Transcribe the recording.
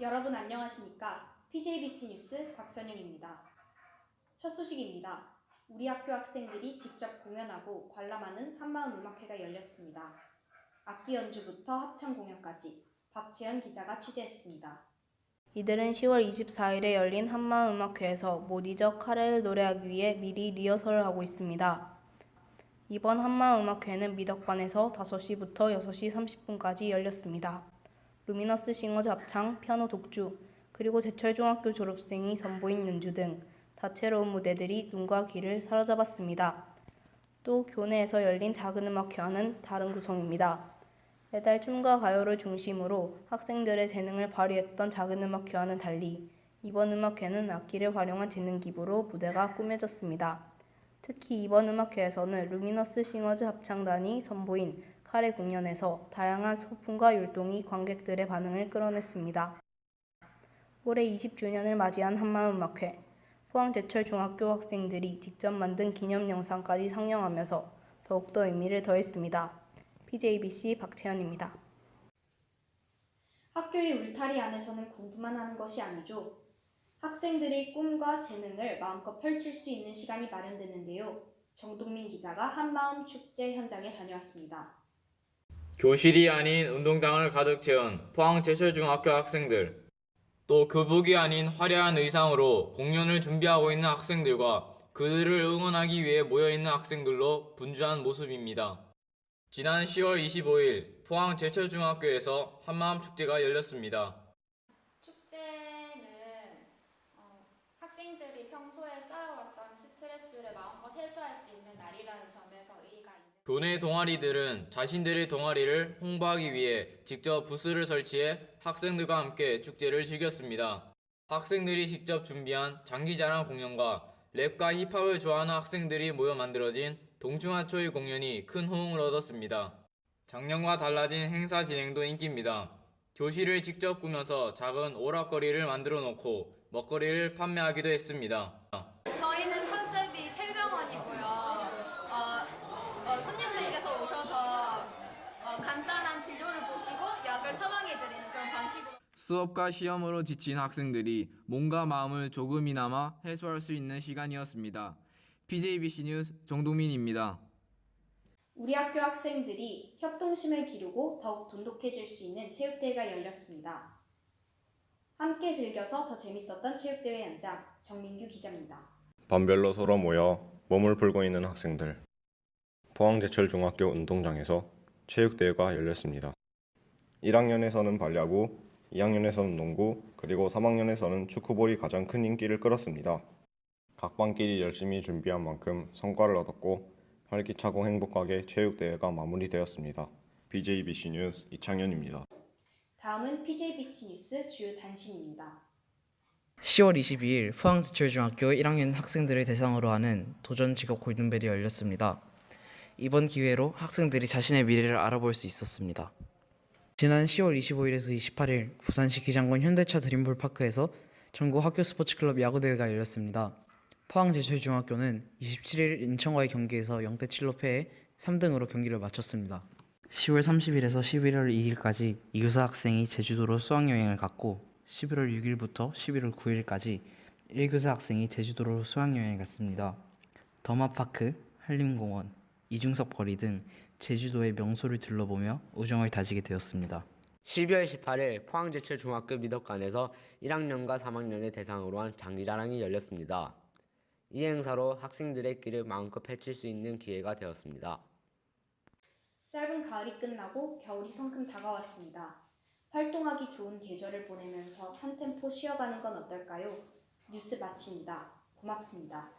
여러분 안녕하십니까? PJBC 뉴스 박선영입니다. 첫 소식입니다. 우리 학교 학생들이 직접 공연하고 관람하는 한마음음악회가 열렸습니다. 악기 연주부터 합창 공연까지 박채연 기자가 취재했습니다. 이들은 10월 24일에 열린 한마음음악회에서 못 잊어 카레를 노래하기 위해 미리 리허설을 하고 있습니다. 이번 한마음음악회는 미덕관에서 5시부터 6시 30분까지 열렸습니다. 루미너스 싱어즈 합창, 피아노 독주, 그리고 제철중학교 졸업생이 선보인 연주 등 다채로운 무대들이 눈과 귀를 사로잡았습니다. 또 교내에서 열린 작은 음악회와는 다른 구성입니다. 매달 춤과 가요를 중심으로 학생들의 재능을 발휘했던 작은 음악회와는 달리 이번 음악회는 악기를 활용한 재능 기부로 무대가 꾸며졌습니다. 특히 이번 음악회에서는 루미너스 싱어즈 합창단이 선보인 카레 공연에서 다양한 소품과 율동이 관객들의 반응을 끌어냈습니다. 올해 20주년을 맞이한 한마음음악회, 포항제철중학교 학생들이 직접 만든 기념 영상까지 상영하면서 더욱더 의미를 더했습니다. PJBC 박채연입니다. 학교의 울타리 안에서는 공부만 하는 것이 아니죠. 학생들의 꿈과 재능을 마음껏 펼칠 수 있는 시간이 마련되는데요. 정동민 기자가 한마음 축제 현장에 다녀왔습니다. 교실이 아닌 운동장을 가득 채운 포항제철중학교 학생들, 또 교복이 아닌 화려한 의상으로 공연을 준비하고 있는 학생들과 그들을 응원하기 위해 모여있는 학생들로 분주한 모습입니다. 지난 10월 25일 포항제철중학교에서 한마음 축제가 열렸습니다. 축제는 학생들이 평소에 쌓여왔던 스트레스를 마음껏 해소할 수 있는 날이라는 점에서 의의가 있는 교내 동아리들은 자신들의 동아리를 홍보하기 위해 직접 부스를 설치해 학생들과 함께 축제를 즐겼습니다. 학생들이 직접 준비한 장기자랑 공연과 랩과 힙합을 좋아하는 학생들이 모여 만들어진 동충하초의 공연이 큰 호응을 얻었습니다. 작년과 달라진 행사 진행도 인기입니다. 교실을 직접 꾸며서 작은 오락거리를 만들어 놓고 먹거리를 판매하기도 했습니다. 저희는 컨셉이 폐병원이고요. 손님들께서 오셔서 간단한 진료를 보시고 약을 처방해드리는 그런 방식으로 수업과 시험으로 지친 학생들이 몸과 마음을 조금이나마 해소할 수 있는 시간이었습니다. PJBC 뉴스 정동민입니다. 우리 학교 학생들이 협동심을 기르고 더욱 돈독해질 수 있는 체육대회가 열렸습니다. 함께 즐겨서 더 재밌었던 체육대회 현장, 정민규 기자입니다. 반별로 서로 모여 몸을 풀고 있는 학생들. 포항제철중학교 운동장에서 체육대회가 열렸습니다. 1학년에서는 발야구, 2학년에서는 농구, 그리고 3학년에서는 축구볼이 가장 큰 인기를 끌었습니다. 각 반끼리 열심히 준비한 만큼 성과를 얻었고 활기차고 행복하게 체육대회가 마무리되었습니다. PJBC 뉴스 이창현입니다. 다음은 PJBC 뉴스 주요 단신입니다. 10월 22일 포항제철중학교 1학년 학생들을 대상으로 하는 도전 직업 골든벨이 열렸습니다. 이번 기회로 학생들이 자신의 미래를 알아볼 수 있었습니다. 지난 10월 25일에서 28일 부산시 기장군 현대차 드림볼 파크에서 전국 학교 스포츠클럽 야구대회가 열렸습니다. 포항제철중학교는 27일 인천과의 경기에서 0대7로 패해 3등으로 경기를 마쳤습니다. 10월 30일에서 11월 2일까지 이교사 학생이 제주도로 수학여행을 갔고 11월 6일부터 11월 9일까지 1교사 학생이 제주도로 수학여행을 갔습니다. 더마파크, 한림공원, 이중섭 거리 등 제주도의 명소를 둘러보며 우정을 다지게 되었습니다. 12월 18일 포항제철중학교 미덕관에서 1학년과 3학년을 대상으로 한 장기자랑이 열렸습니다. 이 행사로 학생들의 끼를 마음껏 펼칠 수 있는 기회가 되었습니다. 짧은 가을이 끝나고 겨울이 성큼 다가왔습니다. 활동하기 좋은 계절을 보내면서 한 템포 쉬어가는 건 어떨까요? 뉴스 마칩니다. 고맙습니다.